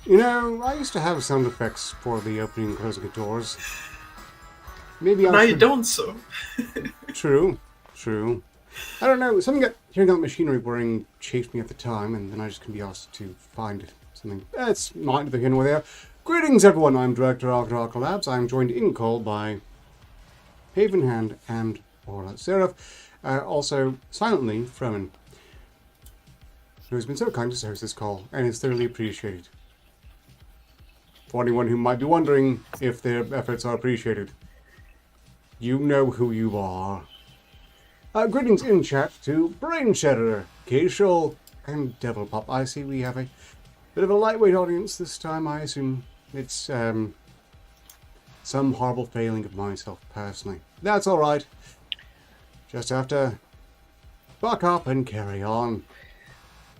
You know, I used to have sound effects for the opening and closing of doors. Maybe But I now you should... don't, so. True. I don't know, something got hearing out machinery whirring chased me at the time, and then I just couldn't be asked to find something. That's neither here nor there. Greetings, everyone. I'm Director of Arketer Labs. I'm joined in call by Havenhand and Orla Seraph. Also, silently, Fremen, who has been so kind to host this call, and is thoroughly appreciated. For anyone who might be wondering if their efforts are appreciated, you know who you are. Greetings in chat to Brain Shedder, Casual, and Devil Pop. I see we have a bit of a lightweight audience this time. I assume it's some horrible failing of myself personally. That's alright. Just have to buck up and carry on.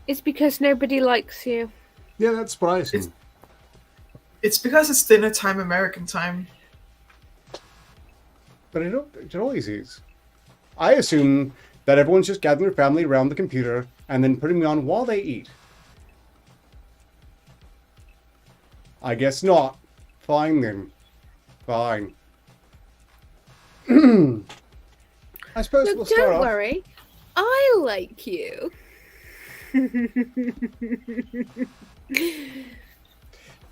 It's because nobody likes you. Yeah, that's surprising. It's because it's dinner time, American time. But it always is. I assume that everyone's just gathering their family around the computer and then putting me on while they eat. I guess not. Fine then. Fine. I suppose we'll start off. Don't worry. I like you.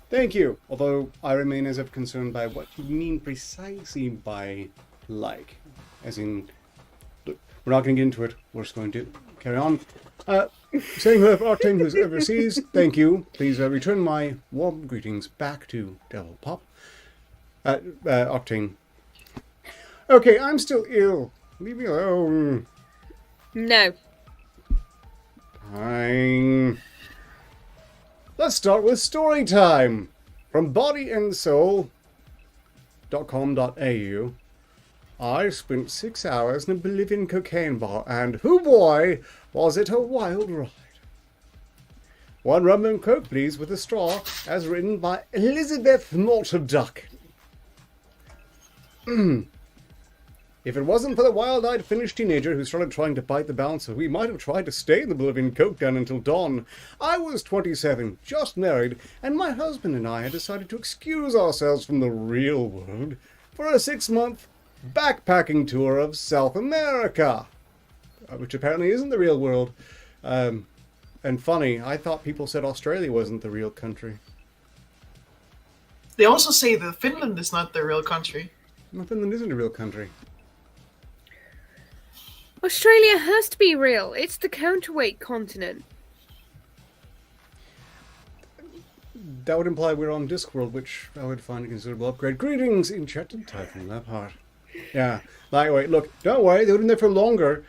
Thank you. Although I remain as if concerned by what you mean precisely by like. As in, look, we're not going to get into it. We're just going to carry on. Saying hello for Octane, who's overseas. Thank you. Please return my warm greetings back to Devil Pop. Octane. Okay, I'm still ill. Leave me alone. No. Fine. Let's start with story time. From bodyandsoul.com.au. I spent 6 hours in a Bolivian cocaine bar, and hoo boy, was it a wild ride. One rum and coke, please, with a straw, as written by Elizabeth Mortaduck. If it wasn't for the wild-eyed Finnish teenager who started trying to bite the bouncer, we might have tried to stay in the Bolivian coke den until dawn. I was 27, just married, and my husband and I had decided to excuse ourselves from the real world for a 6-month backpacking tour of South America, which apparently isn't the real world. And funny, I thought people said Australia wasn't the real country. They also say that Finland is not the real country. No, Finland isn't a real country. Australia has to be real. It's the counterweight continent. That would imply we're on Discworld, which I would find a considerable upgrade. Greetings in chat and typing that part. Yeah, lightweight. Look, don't worry, they would have been there for longer.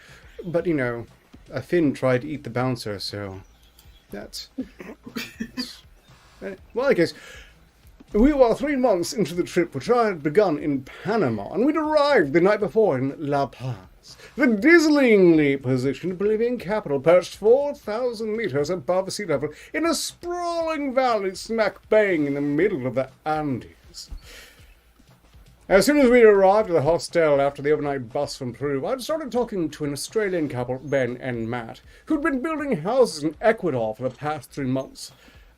But, you know, a Finn tried to eat the bouncer, so that's... well, I guess... We were 3 months into the trip, which I had begun in Panama, and we'd arrived the night before in La Paz, the dazzlingly positioned Bolivian capital, perched 4,000 meters above sea level in a sprawling valley smack bang in the middle of the Andes. As soon as we arrived at the hostel after the overnight bus from Peru, I'd started talking to an Australian couple, Ben and Matt, who'd been building houses in Ecuador for the past 3 months.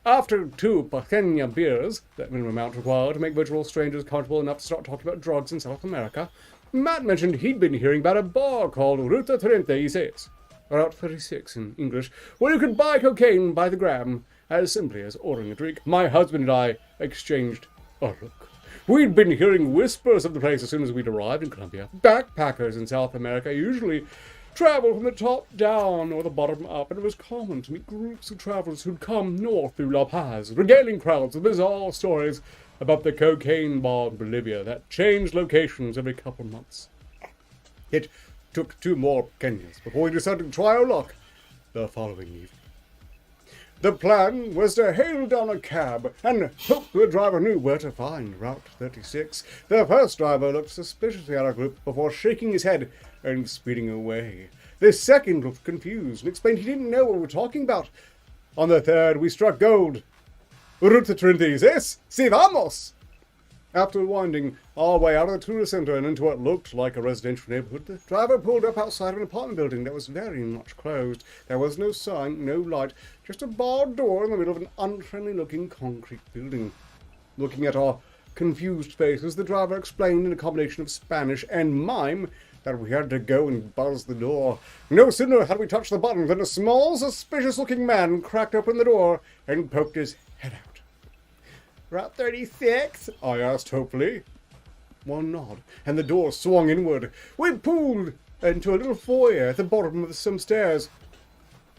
After 2 pequeña beers, that minimum amount required to make virtual strangers comfortable enough to start talking about drugs in South America, Matt mentioned he'd been hearing about a bar called Ruta 36, Route 36 in English, where you could buy cocaine by the gram, as simply as ordering a drink. My husband and I exchanged a look. We'd been hearing whispers of the place as soon as we'd arrived in Colombia. Backpackers in South America usually travel from the top down or the bottom up, and it was common to meet groups of travelers who'd come north through La Paz, regaling crowds with bizarre stories about the cocaine bar in Bolivia that changed locations every couple of months. It took 2 more pequeñas before we decided to try our luck the following evening. The plan was to hail down a cab and hope the driver knew where to find Route 36. The first driver looked suspiciously at our group before shaking his head and speeding away. The second looked confused and explained he didn't know what we were talking about. On the third, we struck gold. Ruta 36, si vamos! After winding our way out of the tourist center and into what looked like a residential neighborhood, the driver pulled up outside of an apartment building that was very much closed. There was no sign, no light, just a barred door in the middle of an unfriendly-looking concrete building. Looking at our confused faces, the driver explained in a combination of Spanish and mime that we had to go and buzz the door. No sooner had we touched the button than a small, suspicious-looking man cracked open the door and poked his head out. "Route 36?" I asked hopefully. One nod, and the door swung inward. We pulled into a little foyer at the bottom of some stairs.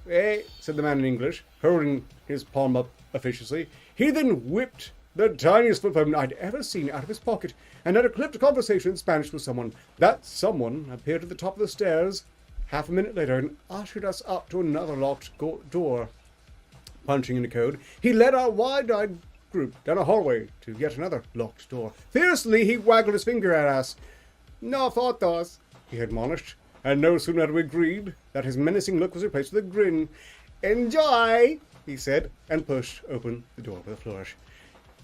"Hey," said the man in English, holding his palm up officiously. He then whipped the tiniest flip phone I'd ever seen out of his pocket and had a clipped conversation in Spanish with someone. That someone appeared at the top of the stairs half a minute later and ushered us up to another locked door. Punching in a code, he led our wide-eyed group down a hallway to yet another locked door. Fiercely, he waggled his finger at us. "No photos," he admonished, and no sooner had we agreed that his menacing look was replaced with a grin. "Enjoy," he said, and pushed open the door with a flourish.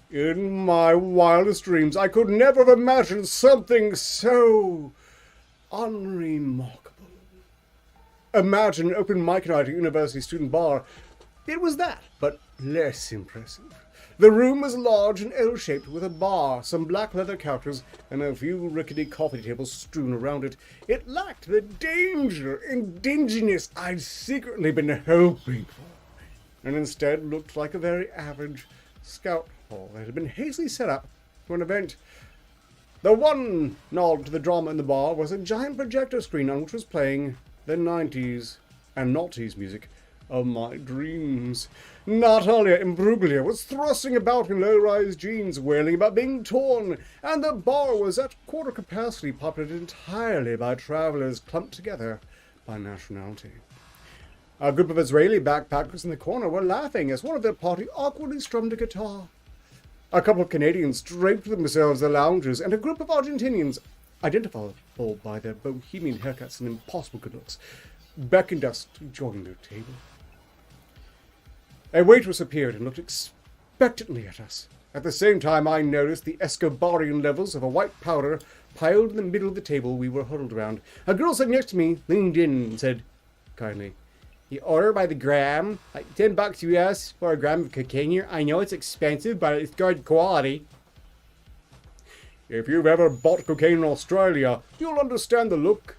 In my wildest dreams, I could never have imagined something so unremarkable. Imagine an open mic night at a university student bar. It was that, but less impressive. The room was large and L-shaped with a bar, some black leather couches, and a few rickety coffee tables strewn around it. It lacked the danger and dinginess I'd secretly been hoping for, and instead looked like a very average scout hall that had been hastily set up for an event. The one nod to the drama in the bar was a giant projector screen on which was playing the 90s and noughties music of my dreams. Natalia Imbruglia was thrusting about in low-rise jeans, wailing about being torn, and the bar was at quarter capacity, populated entirely by travelers clumped together by nationality. A group of Israeli backpackers in the corner were laughing as one of their party awkwardly strummed a guitar. A couple of Canadians draped themselves in the lounges, and a group of Argentinians, identifiable by their bohemian haircuts and impossible good looks, beckoned us to join their table. A waitress appeared and looked expectantly at us. At the same time, I noticed the Escobarian levels of a white powder piled in the middle of the table we were huddled around. A girl sitting next to me leaned in and said kindly, "You order by the gram? Like $10 US for a gram of cocaine here? I know it's expensive, but it's good quality." If you've ever bought cocaine in Australia, you'll understand the look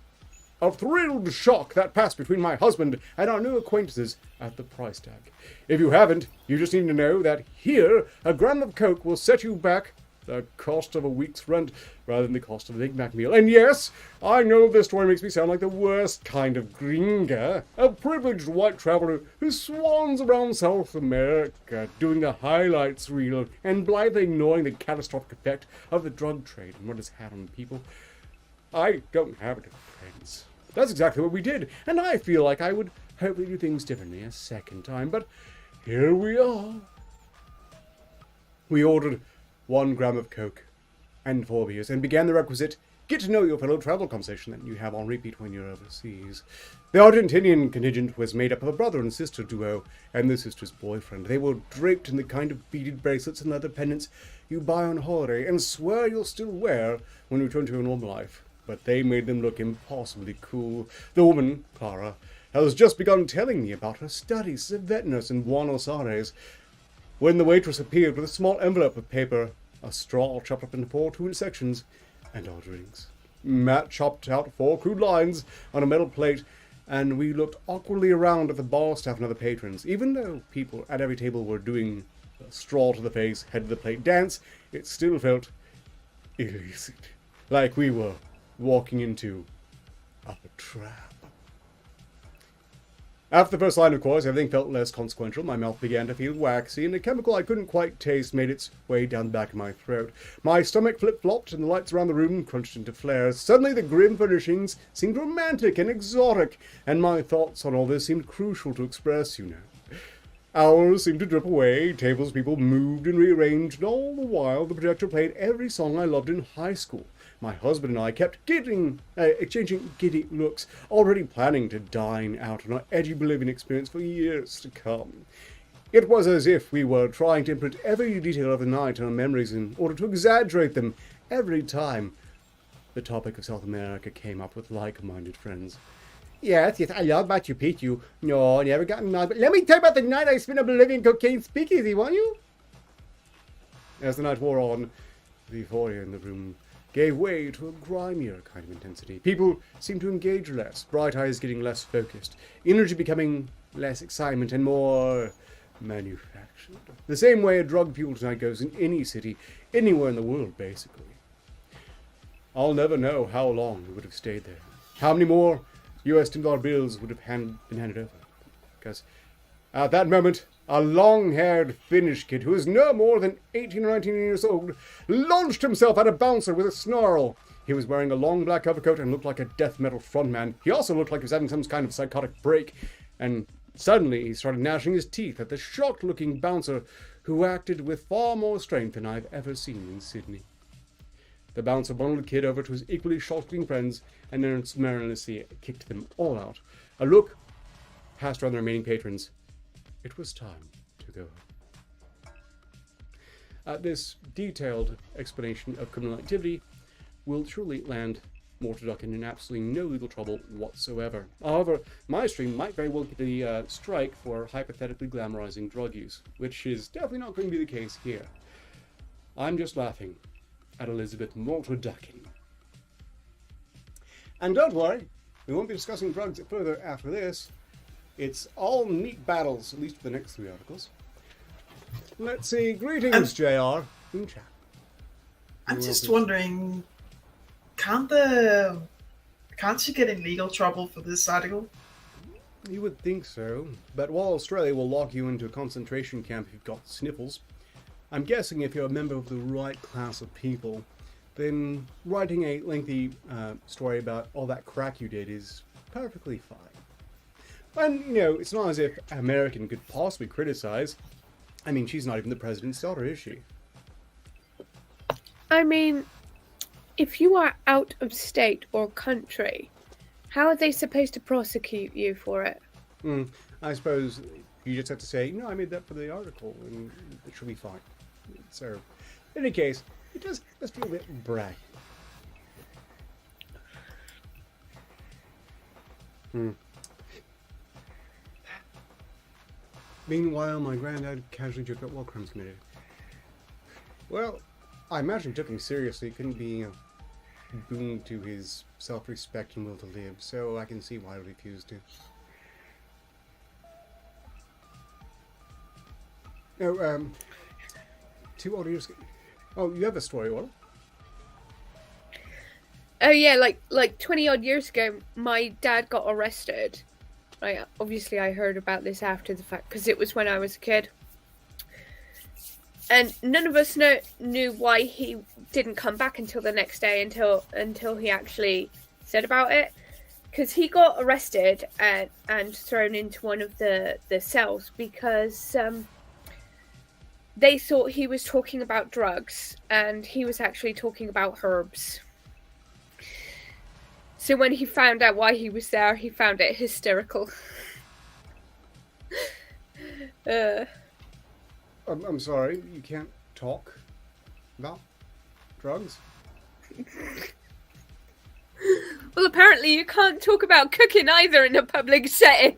of thrilled shock that passed between my husband and our new acquaintances at the price tag. If you haven't, you just need to know that here, a gram of coke will set you back the cost of a week's rent rather than the cost of a Big Mac meal. And yes, I know this story makes me sound like the worst kind of gringa, a privileged white traveler who swans around South America doing the highlights reel and blithely ignoring the catastrophic effect of the drug trade and what it's had on people. I don't have any friends. That's exactly what we did, and I feel like I would hopefully do things differently a second time, but here we are. We ordered 1 gram of coke and 4 beers and began the requisite get to know your fellow travel conversation that you have on repeat when you're overseas. The Argentinian contingent was made up of a brother and sister duo and the sister's boyfriend. They were draped in the kind of beaded bracelets and leather pendants you buy on holiday and swear you'll still wear when you return to your normal life. But they made them look impossibly cool. The woman, Clara, has just begun telling me about her studies as a vet nurse in Buenos Aires when the waitress appeared with a small envelope of paper, a straw chopped up into 4 2-inch sections, and our drinks. Matt chopped out 4 crude lines on a metal plate, and we looked awkwardly around at the bar staff and other patrons. Even though people at every table were doing a straw to the face, head to the plate dance, it still felt illicit, like we were walking into a trap. After the first line, of course, everything felt less consequential. My mouth began to feel waxy, and a chemical I couldn't quite taste made its way down the back of my throat. My stomach flip-flopped, and the lights around the room crunched into flares. Suddenly, the grim furnishings seemed romantic and exotic, and my thoughts on all this seemed crucial to express, you know. Hours seemed to drip away, tables people moved and rearranged, and all the while the projector played every song I loved in high school. My husband and I kept exchanging giddy looks, already planning to dine out on our edgy Bolivian experience for years to come. It was as if we were trying to imprint every detail of the night on our memories in order to exaggerate them every time the topic of South America came up with like-minded friends. Yes, I love Machu Picchu. No, I never got enough. But let me tell you about the night I spent oblivion cocaine speakeasy, won't you? As the night wore on, the euphoria in the room gave way to a grimier kind of intensity. People seemed to engage less, bright eyes getting less focused, energy becoming less excitement and more manufactured. The same way a drug-fueled night goes in any city, anywhere in the world, basically. I'll never know how long we would have stayed there. How many more US $10 bills would have been handed over. Because at that moment, a long-haired Finnish kid who was no more than 18 or 19 years old launched himself at a bouncer with a snarl. He was wearing a long black overcoat and looked like a death metal frontman. He also looked like he was having some kind of psychotic break. And suddenly he started gnashing his teeth at the shocked-looking bouncer who acted with far more strength than I've ever seen in Sydney. The bouncer bundled the kid over to his equally shocked-looking friends and then mercilessly kicked them all out. A look passed around the remaining patrons. It was time to go. This detailed explanation of criminal activity will surely land Mortarduck in absolutely no legal trouble whatsoever. However, my stream might very well get a strike for hypothetically glamorizing drug use, which is definitely not going to be the case here. I'm just laughing at Elizabeth Mortarducking. And don't worry, we won't be discussing drugs further after this. It's all neat battles, at least for the next 3 articles. Let's see. Greetings, JR. In chat. I'm just wondering, can't you get in legal trouble for this article? You would think so, but while Australia will lock you into a concentration camp if you've got sniffles, I'm guessing if you're a member of the right class of people, then writing a lengthy story about all that crack you did is perfectly fine. And, you know, it's not as if American could possibly criticize. I mean, she's not even the president's daughter, is she? I mean, if you are out of state or country, how are they supposed to prosecute you for it? I suppose you just have to say, no, I made that for the article, and it should be fine. So, in any case, it does feel a bit braggy. Meanwhile, my granddad casually joked about war crimes committed. Well, I imagine he took him seriously. It couldn't be a boon to his self-respect and will to live, so I can see why he refused to. Oh, 2 odd years ago. Oh, you have a story, what? Oh yeah, like 20 odd years ago, my dad got arrested. Right, obviously I heard about this after the fact because it was when I was a kid, and none of us knew why he didn't come back until the next day until he actually said about it. Because he got arrested and thrown into one of the cells because they thought he was talking about drugs and he was actually talking about herbs. So when he found out why he was there, he found it hysterical. I'm sorry, you can't talk about drugs? Well, apparently you can't talk about cooking either in a public setting.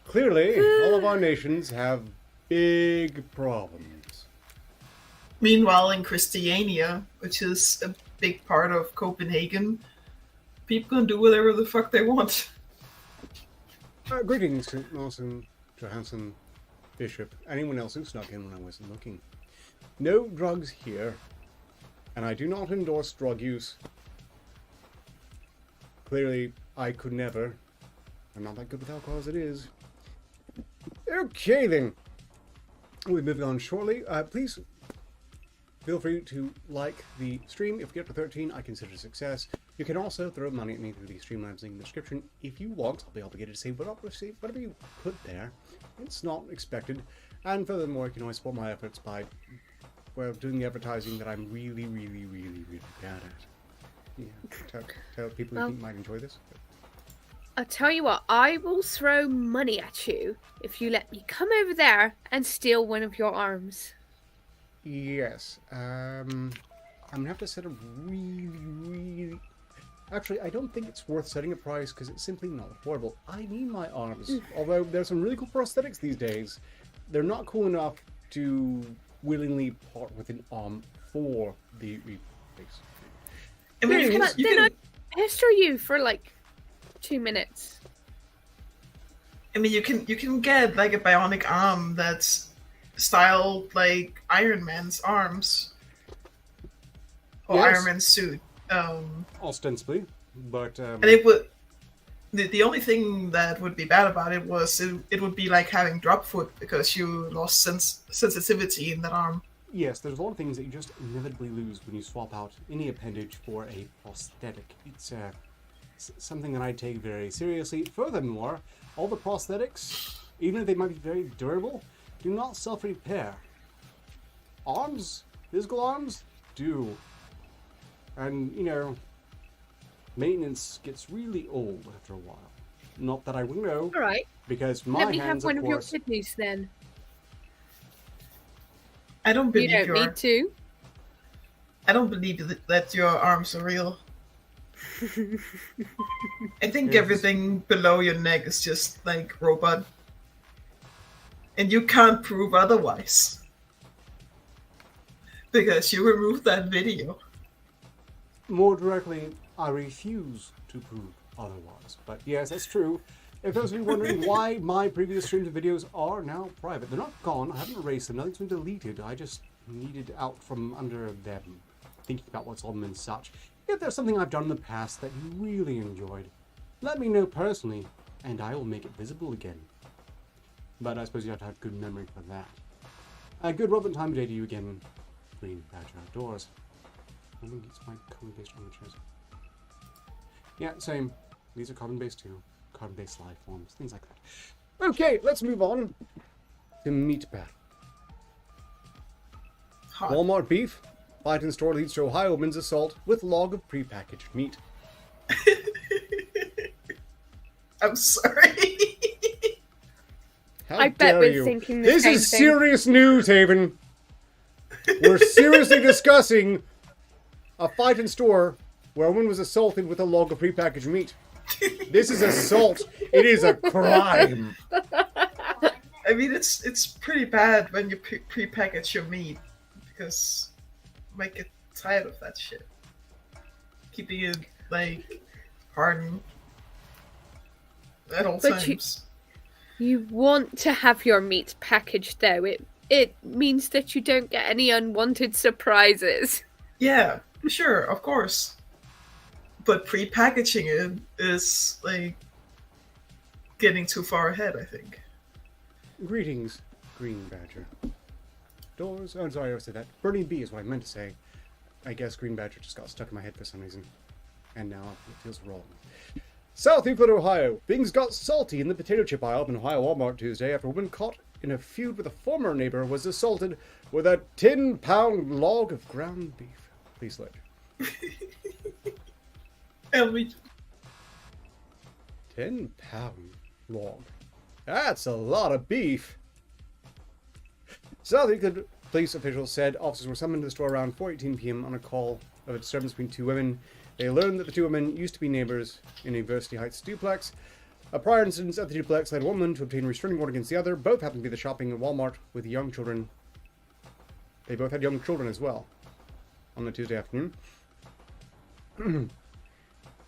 Clearly, all of our nations have big problems. Meanwhile, in Christiania, which is a big part of Copenhagen, people can do whatever the fuck they want. Greetings to Lawson, Johansson, Bishop, anyone else who snuck in when I wasn't looking. No drugs here, and I do not endorse drug use. Clearly, I could never. I'm not that good with alcohol as it is. Okay then. We'll be moving on shortly. Please feel free to like the stream. If we get to 13, I consider it a success. You can also throw money at me through the Streamlabs link in the description. If you want, I'll be able to get it to save whatever you put there. It's not expected. And furthermore, you can always support my efforts by, well, doing the advertising that I'm really, really, really, really bad at. Yeah, tell people who think might enjoy this. I'll tell you what, I will throw money at you if you let me come over there and steal one of your arms. Yes. I'm gonna have to set a really... Actually, I don't think it's worth setting a price because it's simply not affordable. I need my arms. Although there's some really cool prosthetics these days, they're not cool enough to willingly part with an arm for the replace. I mean, Then I pester you for like 2 minutes. I mean, you can get like a bionic arm that's styled like Iron Man's arms or Yes. Iron Man's suit. Ostensibly, but And it would. The only thing that would be bad about it was it would be like having drop foot because you lost sensitivity in that arm. yes, there's a lot of things that you just inevitably lose when you swap out any appendage for a prosthetic. It's something that I take very seriously. Furthermore, all the prosthetics, even if they might be very durable, do not self-repair. Arms, physical arms, do. And, you know, maintenance gets really old after a while. Not that I will know, All right. because my Let me hands, have one of of your course... kidneys then. I don't You believe don't need to. I don't believe that your arms are real. I think Yes. everything below your neck is just like robot, and you can't prove otherwise because you removed that video. More directly, I refuse to prove otherwise. But yes, that's true. If those of you wondering why my previous streams and videos are now private, they're not gone. I haven't erased them. Nothing's been deleted. I just needed out from under them, thinking about what's on them and such. If there's something I've done in the past that you really enjoyed, let me know personally, and I will make it visible again. But I suppose you have to have good memory for that. A good relevant time of day to you again, Green Badger Outdoors. I think it's my carbon-based armatures. Yeah, same. These are carbon-based too. Carbon-based life forms, things like that. Okay, let's move on to meat battle. Hot. Walmart beef. Fight in store leads to Ohio woman's assault with log of prepackaged meat. I'm sorry. How I bet dare we're you. thinking the This same is thing. serious news, Haven. We're seriously discussing a fight in store where a woman was assaulted with a log of prepackaged meat. This is assault. It is a crime. I mean, it's pretty bad when you pre-package your meat because I might get tired of that shit. Keeping it like hardened at all But times. You want to have your meat packaged though. It means that you don't get any unwanted surprises. Yeah, sure, of course. But pre-packaging it is like getting too far ahead, I think. Greetings, Green Badger. Doors. Oh, sorry, I said that. Burning Bee is what I meant to say. I guess Green Badger just got stuck in my head for some reason. And now it feels wrong. South Euclid, Ohio. Things got salty in the potato chip aisle in Ohio Walmart Tuesday after a woman caught in a feud with a former neighbor was assaulted with a 10-pound log of ground beef. Please look. And we 10-pound log. That's a lot of beef. South Euclid police officials said officers were summoned to the store around 4:18 p.m. on a call of a disturbance between two women. They learned that the two women used to be neighbors in a University Heights duplex. A prior incident at the duplex led one woman to obtain a restraining order against the other. Both happened to be the shopping at Walmart with young children. They both had young children as well on the Tuesday afternoon.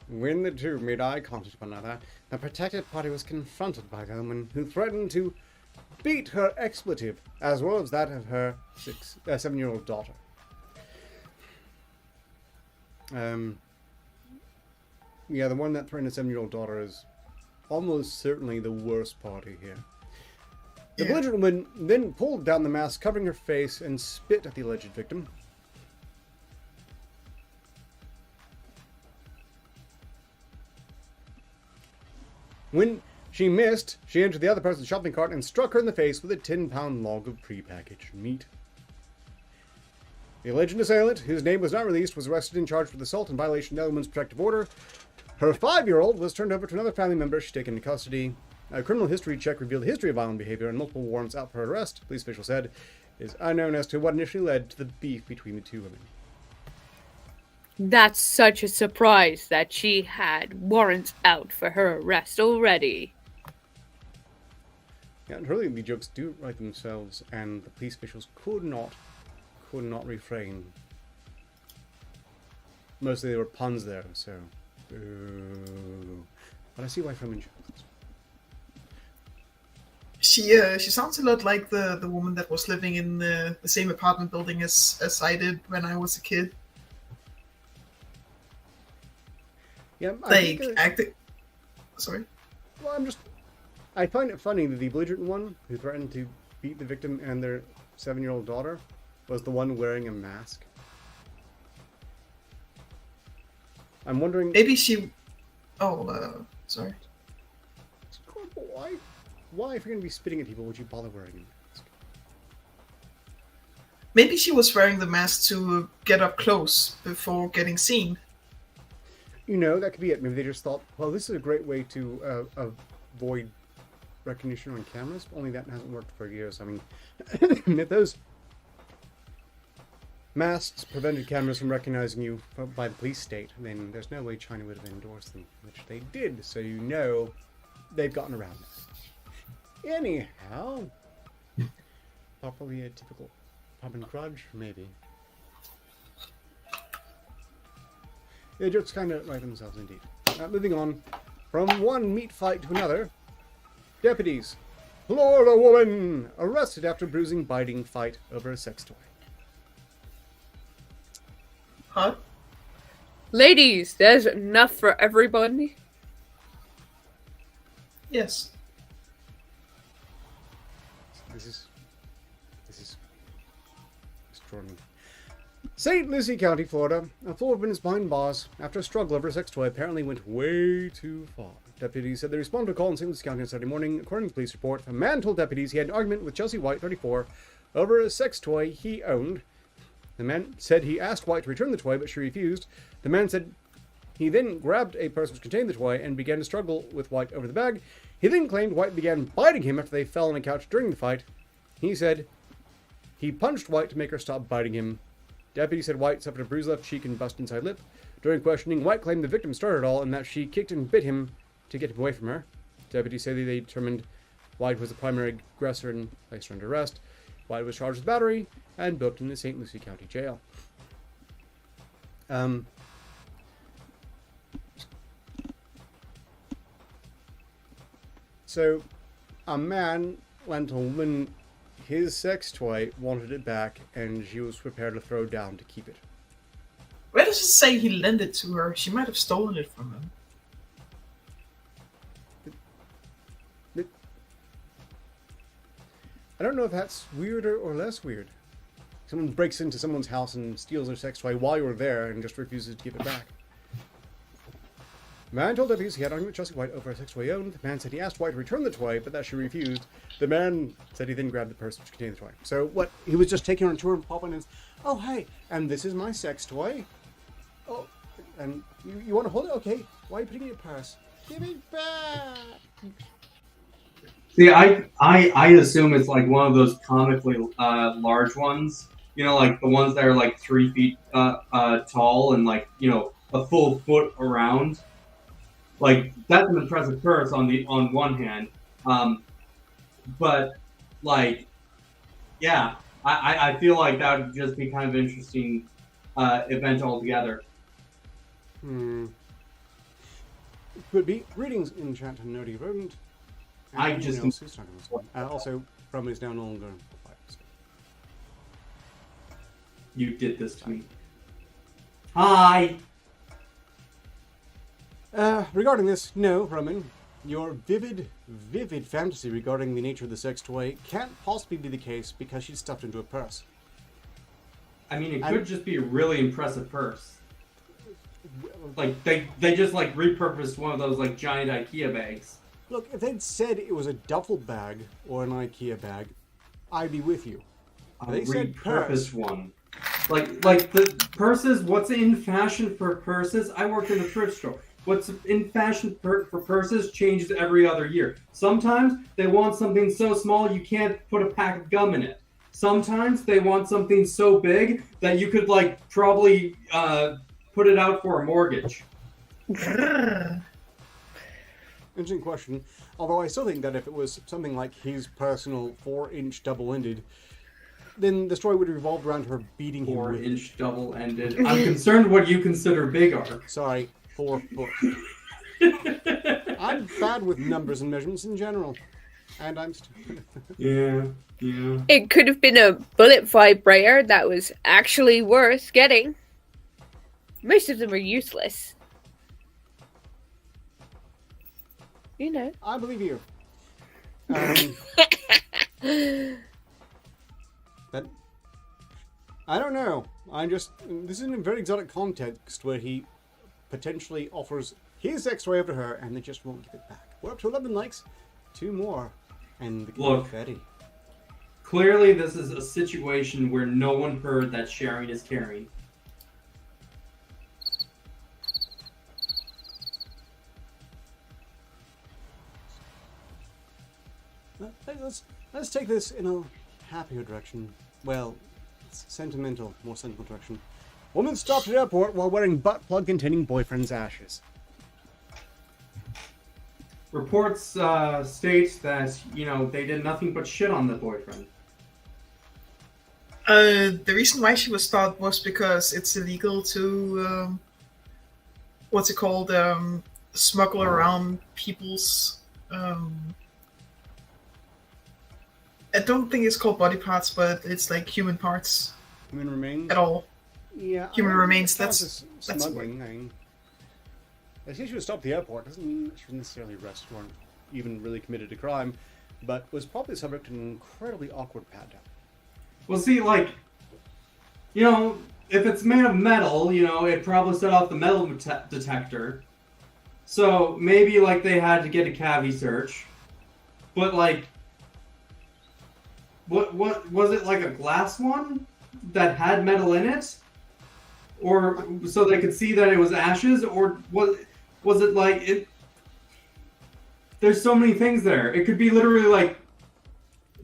When the two made eye contact with one another, the protected party was confronted by the woman who threatened to beat her expletive, as well as that of her 7-year-old daughter. Yeah, the one that threatened a 7-year-old daughter is almost certainly the worst party here. The Yeah. belligerent woman then pulled down the mask, covering her face, and spit at the alleged victim. When she missed, she entered the other person's shopping cart and struck her in the face with a 10-pound log of prepackaged meat. The alleged assailant, whose name was not released, was arrested and charged with assault in violation of the woman's protective order. Her 5-year-old was turned over to another family member she'd taken into custody. A criminal history check revealed a history of violent behavior and multiple warrants out for her arrest, police officials said. It is unknown as to what initially led to the beef between the two women. That's such a surprise that she had warrants out for her arrest already. Yeah, and really the jokes do write themselves, and the police officials could not refrain. Mostly there were puns there, so... Ooh. But I see why Fremen jokes. She sounds a lot like the woman that was living in the same apartment building as I did when I was a kid. Yeah, Like, acting... Sorry? Well, I find it funny that the belligerent one who threatened to beat the victim and their 7-year-old daughter was the one wearing a mask. I'm wondering... Maybe she... Oh, sorry. Why, if you're going to be spitting at people, would you bother wearing a mask? Maybe she was wearing the mask to get up close before getting seen. You know, that could be it. Maybe they just thought, well, this is a great way to avoid recognition on cameras. Only that hasn't worked for years. I mean, if those masks prevented cameras from recognizing you by the police state, then there's no way China would have endorsed them, which they did. So you know they've gotten around it. Anyhow, probably a typical pub and grudge, maybe. They just kind of write themselves indeed. Moving on, from one meat fight to another, deputies. Florida woman arrested after bruising, biting fight over a sex toy. Huh? Ladies, there's enough for everybody. Yes. This is extraordinary. St. Lucie County, Florida. A Florida is behind bars after a struggle over a sex toy apparently went way too far. Deputies said they responded to a call in St. Lucie County on Saturday morning. According to police report, a man told deputies he had an argument with Chelsea White, 34, over a sex toy he owned. The man said he asked White to return the toy, but she refused. The man said he then grabbed a purse which contained the toy and began to struggle with White over the bag. He then claimed White began biting him after they fell on a couch during the fight. He said he punched White to make her stop biting him. Deputy said White suffered a bruised left cheek and bust inside lip. During questioning, White claimed the victim started it all and that she kicked and bit him to get him away from her. Deputies say they determined White was the primary aggressor and placed her under arrest. White was charged with battery and booked in the St. Lucie County Jail. So, a man lent a woman his sex toy, wanted it back, and she was prepared to throw down to keep it. Where does it say he lent it to her? She might have stolen it from him. I don't know if that's weirder or less weird. Someone breaks into someone's house and steals their sex toy while you're there and just refuses to give it back. The man told deputies he had an argument with Chelsea White over a sex toy he owned. The man said he asked White to return the toy, but that she refused. The man said he then grabbed the purse which contained the toy. So what? He was just taking her on a tour and popping in. Oh, hey, and this is my sex toy. Oh, and you want to hold it? Okay. Why are you putting it in your purse? Give it back. See, I assume it's like one of those comically large ones. You know, like the ones that are like 3 feet tall and like, you know, a full foot around. Like, that's an impressive purse on one hand. But, like, yeah, I feel like that would just be kind of an interesting event altogether. Could be. Greetings, enchanted nerdy rodent. And I just... else who's talking about this one. Also, From is now no longer... You did this to me. Hi! Regarding this, no, Roman. Your vivid fantasy regarding the nature of the sex toy can't possibly be the case because she's stuffed into a purse. I mean, it could just be a really impressive purse. Like, they just, like, repurposed one of those, like, giant IKEA bags. Look, if they'd said it was a duffel bag or an IKEA bag, I'd be with you. They said repurposed one. Like the purses, what's in fashion for purses? I worked in a thrift store. what's in fashion for purses changes every other year. Sometimes they want something so small you can't put a pack of gum in it. Sometimes they want something so big that you could like probably put it out for a mortgage. Interesting question. Although I still think that if it was something like his personal 4-inch double-ended, then the story would have revolved around her beating him with... 4-inch double-ended. I'm concerned what you consider big, Ark. Sorry, 4 foot. I'm bad with numbers and measurements in general. And I'm stupid. Yeah. It could have been a bullet vibrator that was actually worth getting. Most of them are useless. You know. I believe you. But I don't know. This is in a very exotic context where he potentially offers his X-ray over to her and they just won't give it back. We're up to 11 likes, 2 more, and the confetti. Clearly this is a situation where no one heard that sharing is caring. Let's take this in a happier direction. Well, it's sentimental, more sentimental direction. Woman stopped at airport while wearing butt plug containing boyfriend's ashes. Reports state that, they did nothing but shit on the boyfriend. The reason why she was stopped was because it's illegal to, smuggle around people's, I don't think it's called body parts, but it's like human parts. Human remains? At all. Yeah. Human remains, that's smuggling. I see she was stopped at the airport. Doesn't mean she was necessarily arrested or even really committed a crime, but was probably subject to an incredibly awkward pat-down. Well, see, if it's made of metal, it probably set off the metal detector. So maybe, they had to get a cavity search. But, what was it, a glass one that had metal in it? Or so they could see that it was ashes? Or was it it? There's so many things there. It could be literally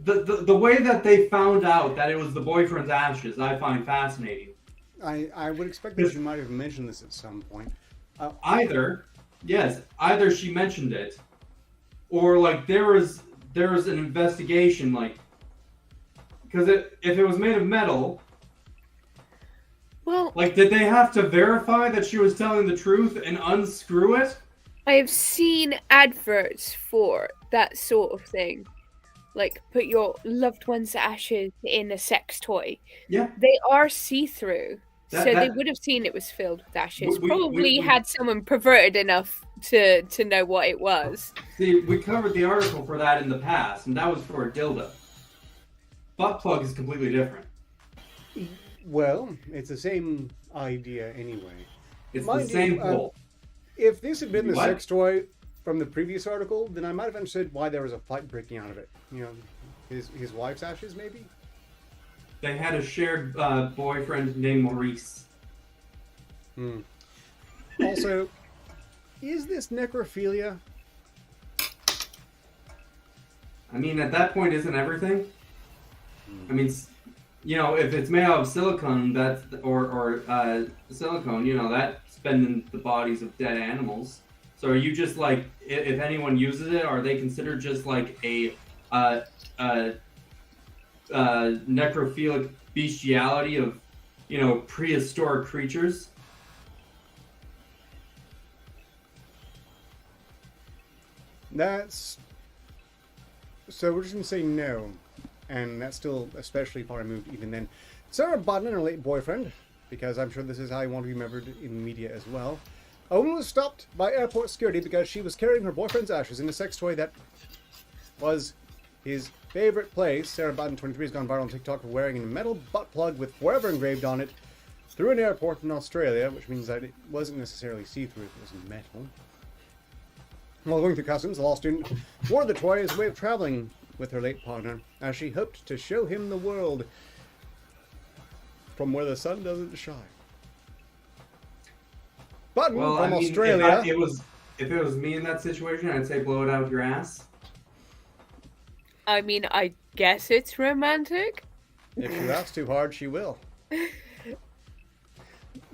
the way that they found out that it was the boyfriend's ashes. I find fascinating. I would expect that you might have mentioned this at some point. Either she mentioned it, or there was an investigation because if it was made of metal. Well, did they have to verify that she was telling the truth and unscrew it? I have seen adverts for that sort of thing. Put your loved one's ashes in a sex toy. Yeah. They are see-through. They would have seen it was filled with ashes. Probably had someone perverted enough to know what it was. See, we covered the article for that in the past, and that was for a dildo. Butt plug is completely different. Well, it's the same idea anyway. It's the same pull. If this had been the sex toy from the previous article, then I might have understood why there was a fight breaking out of it. His wife's ashes, maybe? They had a shared boyfriend named Maurice. Also, is this necrophilia? I mean, at that point, isn't everything? I mean, if it's made out of silicone, or silicone, that's spending the bodies of dead animals. So are you just if anyone uses it, are they considered just a necrophilic bestiality of, prehistoric creatures? So we're just going to say no. And that's still especially far removed even then. Sarah Bodden and her late boyfriend, because I'm sure this is how you want to be remembered in the media as well. A woman was stopped by airport security because she was carrying her boyfriend's ashes in a sex toy that was his favorite place. Sarah Bodden, 23, has gone viral on TikTok for wearing a metal butt plug with forever engraved on it through an airport in Australia, which means that it wasn't necessarily see-through, it was metal. While going through customs, the law student wore the toy as a way of traveling with her late partner, as she hoped to show him the world from where the sun doesn't shine. Button Well, from I mean, Australia. if it was me in that situation, I'd say blow it out your ass. I mean, I guess it's romantic. If she laughs too hard, she will.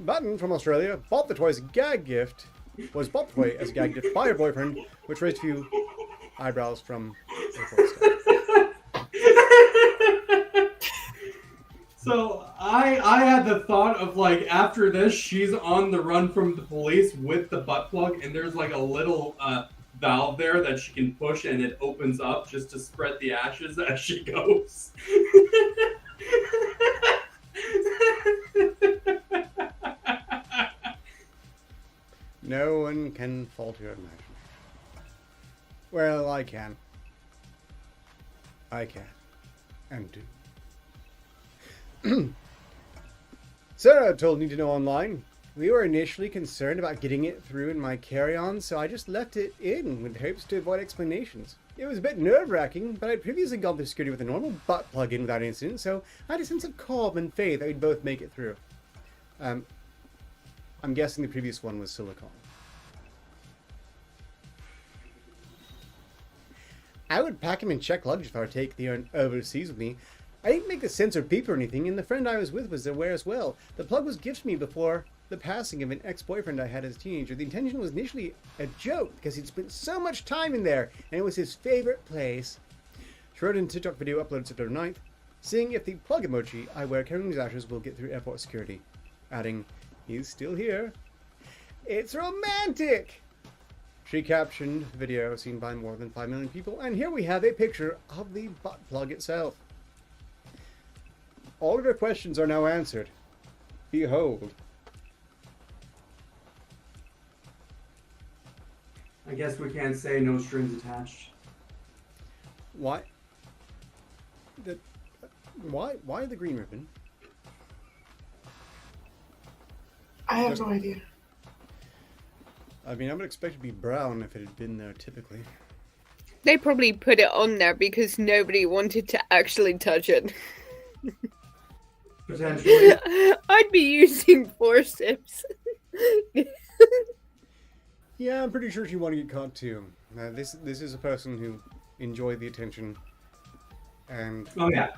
Button from Australia bought the toy as a gag gift. Was bought the toy as a gag gift by her boyfriend, which raised a few eyebrows from airport staff. So I had the thought of like after this she's on the run from the police with the butt plug and there's like a little valve there that she can push and it opens up just to spread the ashes as she goes. No one can fault your imagination. Well, I can. I can. And do. Sarah told me to know online. We were initially concerned about getting it through in my carry-on, so I just left it in with hopes to avoid explanations. It was a bit nerve-wracking, but I'd previously gone through security with a normal butt plug-in without incident, so I had a sense of calm and faith that we'd both make it through. I'm guessing the previous one was silicone. I would pack him in checked luggage if I were to take the overseas with me. I didn't make the sensor beep or anything, and the friend I was with was aware as well. The plug was gifted me before the passing of an ex-boyfriend I had as a teenager. The intention was initially a joke because he'd spent so much time in there, and it was his favorite place. She wrote in a TikTok video uploaded September 9th, seeing if the plug emoji I wear carrying his ashes will get through airport security, adding, "He's still here." It's romantic! She captioned the video seen by more than 5 million people, and here we have a picture of the butt plug itself. All of her questions are now answered. Behold. I guess we can't say no strings attached. Why? Why the green ribbon? I have no idea. I mean, I would expect it to be brown if it had been there typically. They probably put it on there because nobody wanted to actually touch it. Potentially. I'd be using forceps. Yeah, I'm pretty sure she wanted to get caught too. This is a person who enjoyed the attention, and Oh yeah.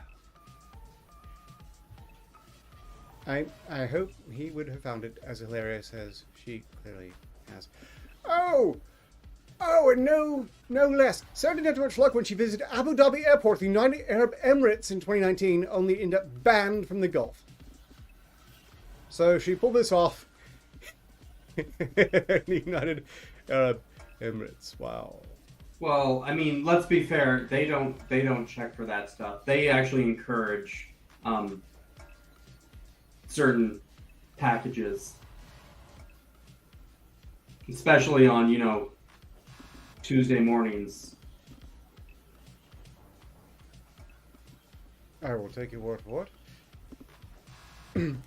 I hope he would have found it as hilarious as she clearly has. Oh, and no less. Sarah didn't have too much luck when she visited Abu Dhabi Airport, the United Arab Emirates, in 2019, only ended up banned from the Gulf. So she pulled this off. The United Arab Emirates. Wow. Well, I mean, let's be fair. They don't check for that stuff. They actually encourage certain packages, especially on Tuesday mornings. I will take your word for it.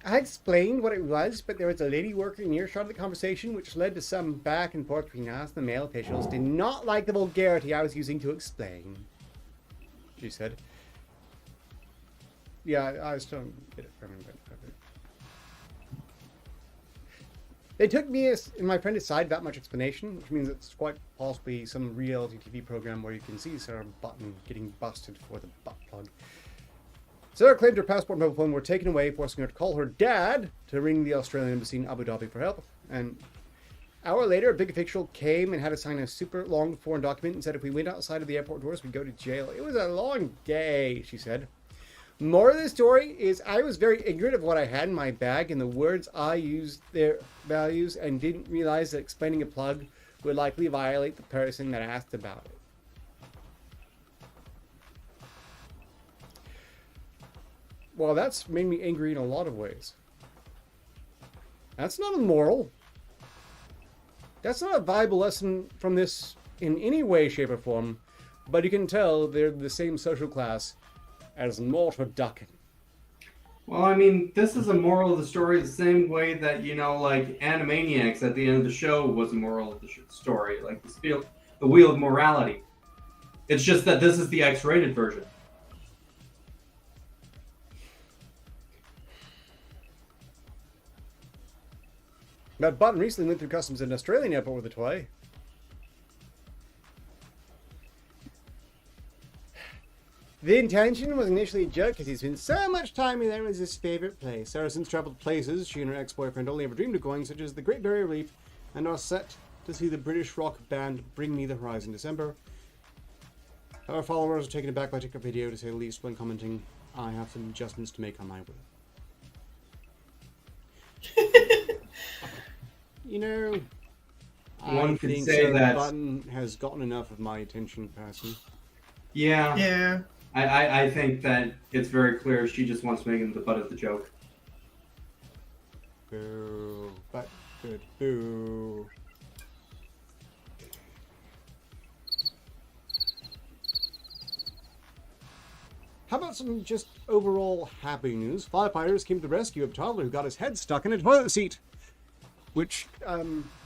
I explained what it was, but there was a lady working in earshot of the conversation, which led to some back and forth between us and the male officials. Did not like the vulgarity I was using to explain, she said. Yeah, I still don't get it from him, but they took me and my friend aside without much explanation, which means it's quite possibly some reality TV program where you can see Sarah Button getting busted for the butt plug. Sarah claimed her passport and mobile phone were taken away, forcing her to call her dad to ring the Australian embassy in Abu Dhabi for help. An hour later, a big official came and had to sign a super long foreign document and said if we went outside of the airport doors, we'd go to jail. It was a long day, she said. More of the story is I was very ignorant of what I had in my bag and the words I used their values and didn't realize that explaining a plug would likely violate the person that asked about it. Well, that's made me angry in a lot of ways. That's not immoral. That's not a viable lesson from this in any way, shape, or form, but you can tell they're the same social class as mortar ducking. Well, I mean, this is a moral of the story the same way that, like Animaniacs at the end of the show was a moral of the story, like the wheel of morality. It's just that this is the X-rated version. That Button recently went through customs in an Australian airport with a toy. The intention was initially a joke because he spent so much time in there. It was his favourite place. Sarah since travelled places she and her ex-boyfriend only ever dreamed of going, such as the Great Barrier Reef, and are set to see the British rock band Bring Me the Horizon in December. Our followers are taken aback by TikTok video, to say the least, when commenting, I have some adjustments to make on my will. You know, One I could think say Sarah that- Button has gotten enough of my attention, personally. Yeah. Yeah. I think that it's very clear she just wants to make him the butt of the joke. Boo. But good. Boo. How about some just overall happy news? Firefighters came to the rescue of a toddler who got his head stuck in a toilet seat. Which,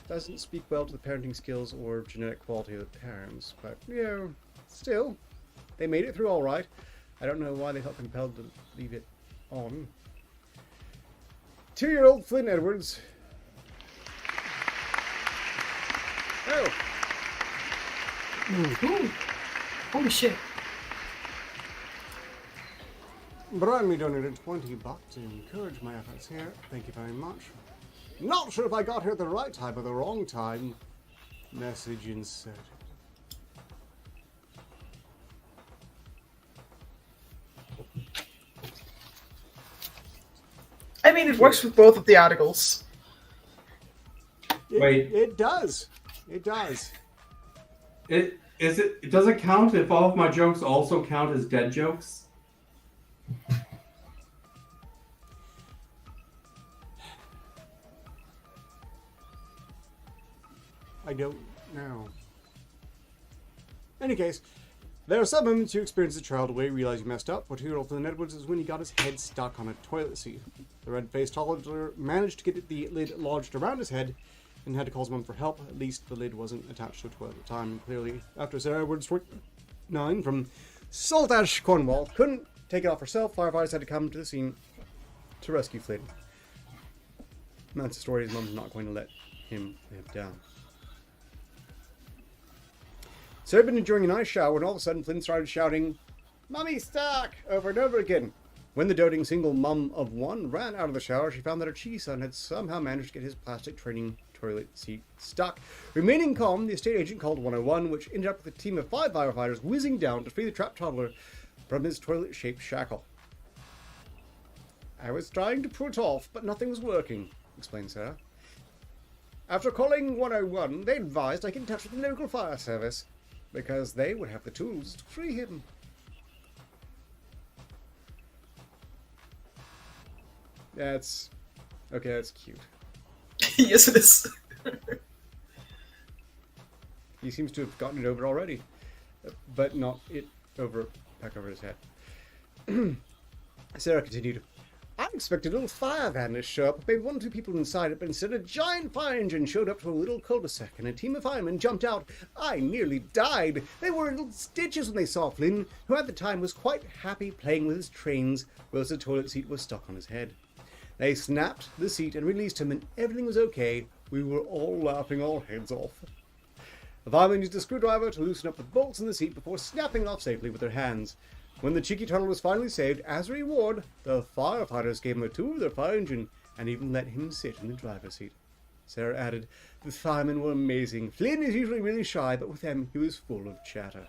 doesn't speak well to the parenting skills or genetic quality of the parents. But, you know, still, they made it through all right. I don't know why they felt compelled to leave it on. 2-year-old Flynn Edwards. Oh. Ooh. Holy shit. Brian, we donated $20 to encourage my efforts here. Thank you very much. Not sure if I got here at the right time or the wrong time. Message inserted. I mean, it works with both of the articles. Wait. It does. It does. Does it count if all of my jokes also count as dead jokes? I don't know. In any case, there are some moments you experience as a child where you realize you messed up. For 2-year-old Flynn Edwards is when he got his head stuck on a toilet seat. The red-faced toddler managed to get the lid lodged around his head and had to call his mum for help. At least the lid wasn't attached to a toilet at the time. Clearly, after Sarah Edwards, 9, from Saltash, Cornwall, couldn't take it off herself, firefighters had to come to the scene to rescue Flynn. And that's the story. His mum's not going to let him live down. Sarah had been enjoying a nice shower when all of a sudden Flynn started shouting, "Mummy's stuck!" over and over again. When the doting single mum of one ran out of the shower, she found that her cheeky son had somehow managed to get his plastic training toilet seat stuck. Remaining calm, the estate agent called 101, which ended up with a team of 5 firefighters whizzing down to free the trapped toddler from his toilet-shaped shackle. "I was trying to pull it off, but nothing was working," explained Sarah. "After calling 101, they advised I get in touch with the local fire service, because they would have the tools to free him." That's cute. Yes, it is. He seems to have gotten it over already, but not it over back over his head. Sarah continued, "I expected a little fire van to show up, maybe 1 or 2 people inside it, but instead a giant fire engine showed up to a little cul-de-sac and a team of firemen jumped out. I nearly died. They were in little stitches when they saw Flynn, who at the time was quite happy playing with his trains whilst the toilet seat was stuck on his head. They snapped the seat and released him and everything was okay. We were all laughing our heads off. The firemen used a screwdriver to loosen up the bolts in the seat before snapping it off safely with their hands. When the cheeky toddler was finally saved, as a reward, the firefighters gave him a tour of their fire engine and even let him sit in the driver's seat." Sarah added, "The firemen were amazing. Flynn is usually really shy, but with them he was full of chatter.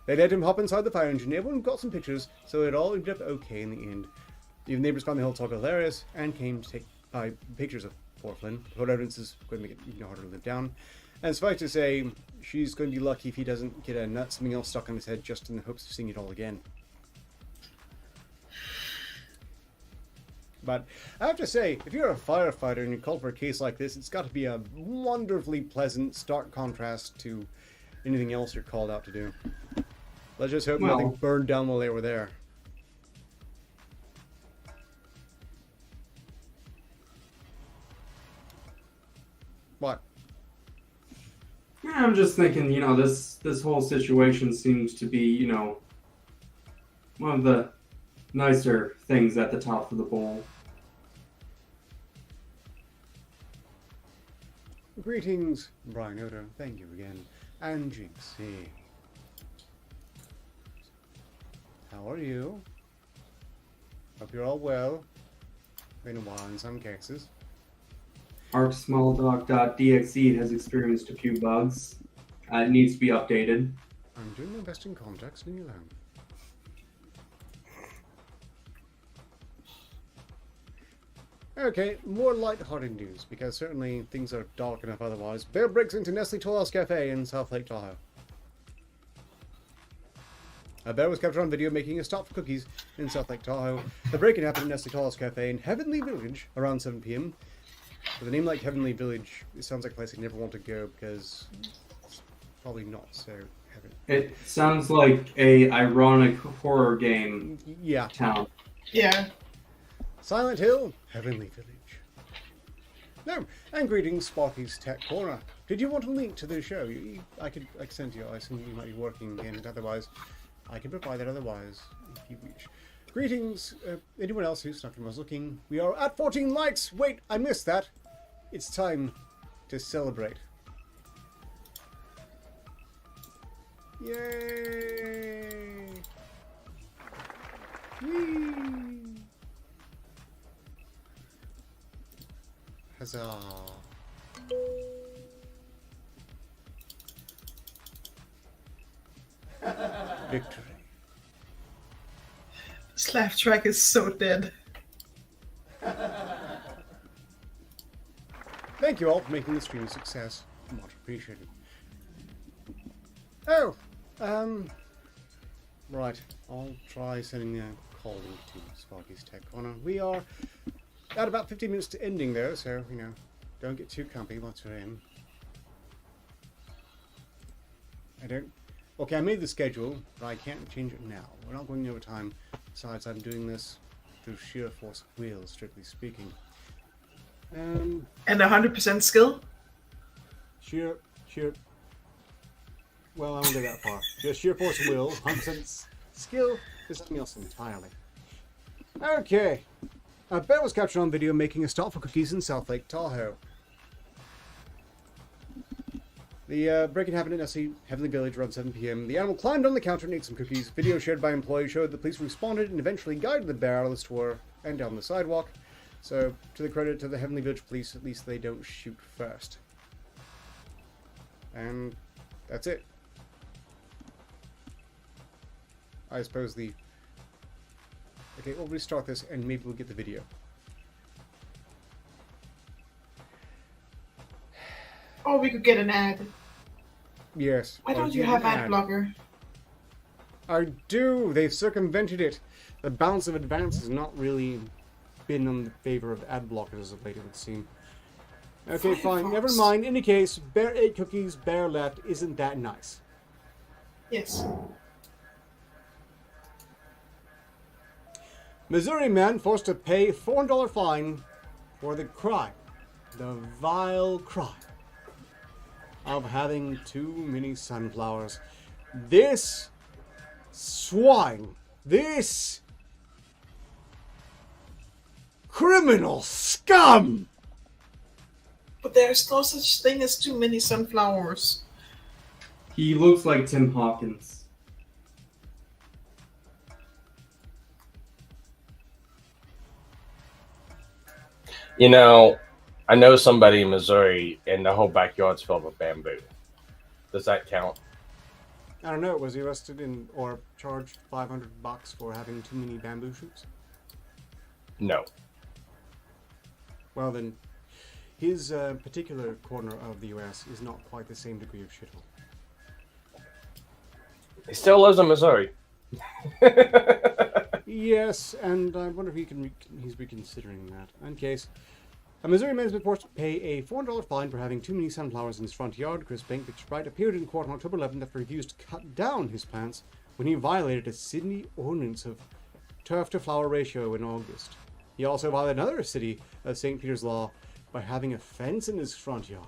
They let him hop inside the fire engine. Everyone got some pictures, so it all ended up okay in the end. Even neighbors found the whole talk hilarious and came to take pictures of poor Flynn. Photo evidence is going to make it harder to live down. And suffice to say, she's going to be lucky if he doesn't get something else stuck on his head just in the hopes of seeing it all again." But I have to say, if you're a firefighter and you're called for a case like this, it's got to be a wonderfully pleasant, stark contrast to anything else you're called out to do. Let's just hope nothing burned down while they were there. What? I'm just thinking, this whole situation seems to be, one of the nicer things at the top of the bowl. Greetings, Brian Odo. Thank you again. And Jinxie. How are you? Hope you're all well. Been a while in some cases. ArkSmallDog.exe has experienced a few bugs. It needs to be updated. I'm doing my best in context, leave me alone. Okay, more light-hearted news, because certainly things are dark enough otherwise. Bear breaks into Nestle Tollhouse Cafe in South Lake Tahoe. A bear was captured on video making a stop for cookies in South Lake Tahoe. The break-in happened in Nestle Tollhouse Cafe in Heavenly Village around 7 p.m. With a name like Heavenly Village, it sounds like a place I never want to go because it's probably not so heaven. It sounds like a ironic horror game town. Yeah. Silent Hill, Heavenly Village. No, and greetings, Sparky's Tech Corner. Did you want a link to the show? I could send you. I assume you might be working in it otherwise. I can provide that otherwise, if you wish. Greetings, anyone else who snuck and was looking. We are at 14 likes! Wait, I missed that! It's time to celebrate. Yay! Whee! Huzzah! Victory. This laugh track is so dead. Thank you all for making the stream a success. Much appreciated. Oh, right. I'll try sending a call link to Sparky's Tech Corner. We are at about 15 minutes to ending though, so, you know, don't get too comfy once we're in. Okay, I made the schedule, but I can't change it now. We're not going over time. Besides, I'm doing this through sheer force of will, strictly speaking. And 100% skill? Sheer... Well, I won't go that far. Just sheer force of will, 100% skill is something else entirely. Okay. A bear was captured on video making a stop for cookies in South Lake Tahoe. The break-in happened in Nessie, Heavenly Village around 7 p.m. The animal climbed on the counter and ate some cookies. Video shared by employees showed the police responded and eventually guided the bear out of the store and down the sidewalk. So, to the credit to the Heavenly Village police, at least they don't shoot first. And that's it. I suppose the... Okay, we'll restart this and maybe we'll get the video. Oh, we could get an ad. Yes. Why don't you have ad blocker? I do. They've circumvented it. The balance of advance has not really been in the favor of ad blockers as of late, it would seem. Okay, fine. Never mind. In any case, bear ate cookies, bear left. Isn't that nice? Yes. Missouri man forced to pay $400 fine for the crime. The vile crime of having too many sunflowers. This swine, this criminal scum! But there's no such thing as too many sunflowers. He looks like Tim Hawkins. You know, I know somebody in Missouri and the whole backyard's filled with bamboo. Does that count? I don't know, was he arrested or charged $500 for having too many bamboo shoots? No. Well then, his particular corner of the US is not quite the same degree of shithole. He still lives in Missouri. Yes, and I wonder if he's reconsidering that. In case, a Missouri man has been forced to pay a $400 fine for having too many sunflowers in his front yard. Chris Bank, Victor Bright, appeared in court on October 11th after he refused to cut down his plants when he violated a city ordinance of turf to flower ratio in August. He also violated another city of St. Peter's law by having a fence in his front yard.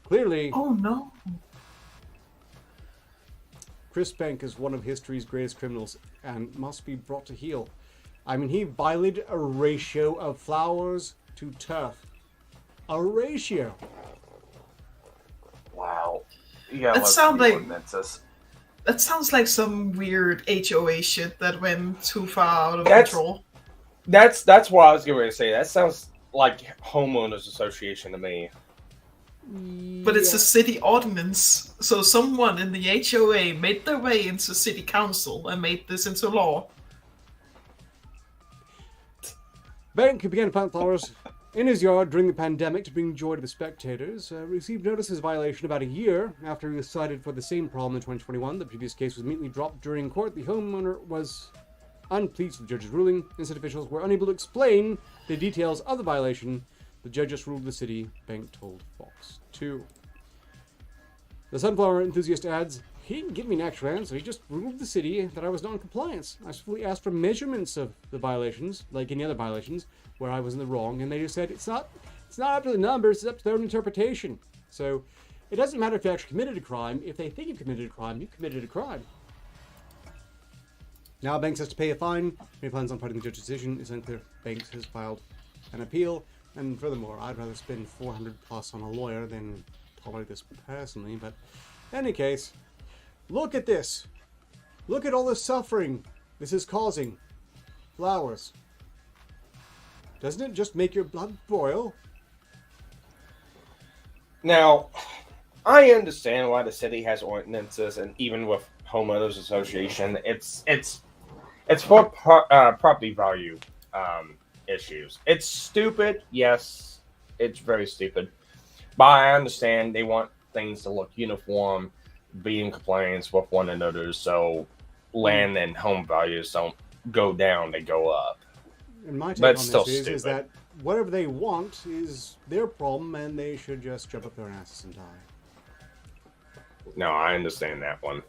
Clearly, Oh no. Chris Bank is one of history's greatest criminals and must be brought to heel. I mean, he violated a ratio of flowers to turf. A ratio. Yeah, That let's sound see like- ordinances. That sounds like some weird HOA shit that went too far out of That's- control. That's what I was going to say. That sounds like homeowners association to me. But it's a city ordinance, so someone in the HOA made their way into city council and made this into law. Bank, who began to plant flowers in his yard during the pandemic to bring joy to the spectators, received notice of his violation about a year after he was cited for the same problem in 2021. The previous case was immediately dropped during court. The homeowner was unpleased with the judge's ruling. Instead, officials were unable to explain the details of the violation. The judge just ruled the city, Bank told Fox 2. The sunflower enthusiast adds, "He didn't give me an actual answer. He just ruled the city that I was not in compliance. I simply asked for measurements of the violations, like any other violations, where I was in the wrong, and they just said it's not up to the numbers, it's up to their own interpretation. So it doesn't matter if you actually committed a crime. If they think you committed a crime, you committed a crime." Now Banks has to pay a fine. He plans on fighting the judge's decision. It's unclear. Banks has filed an appeal, and furthermore, I'd rather spend $400 plus on a lawyer than tolerate this personally. But in any case, look at this. Look at all the suffering this is causing. Flowers. Doesn't it just make your blood boil? Now, I understand why the city has ordinances, and even with homeowners association, it's for property value issues. It's stupid, yes, it's very stupid, but I understand they want things to look uniform, be in compliance with one another, so land and home values don't go down, they go up. And my take But on it's this still is stupid. that whatever they want is their problem, and they should just jump up their asses and die. No, I understand that one.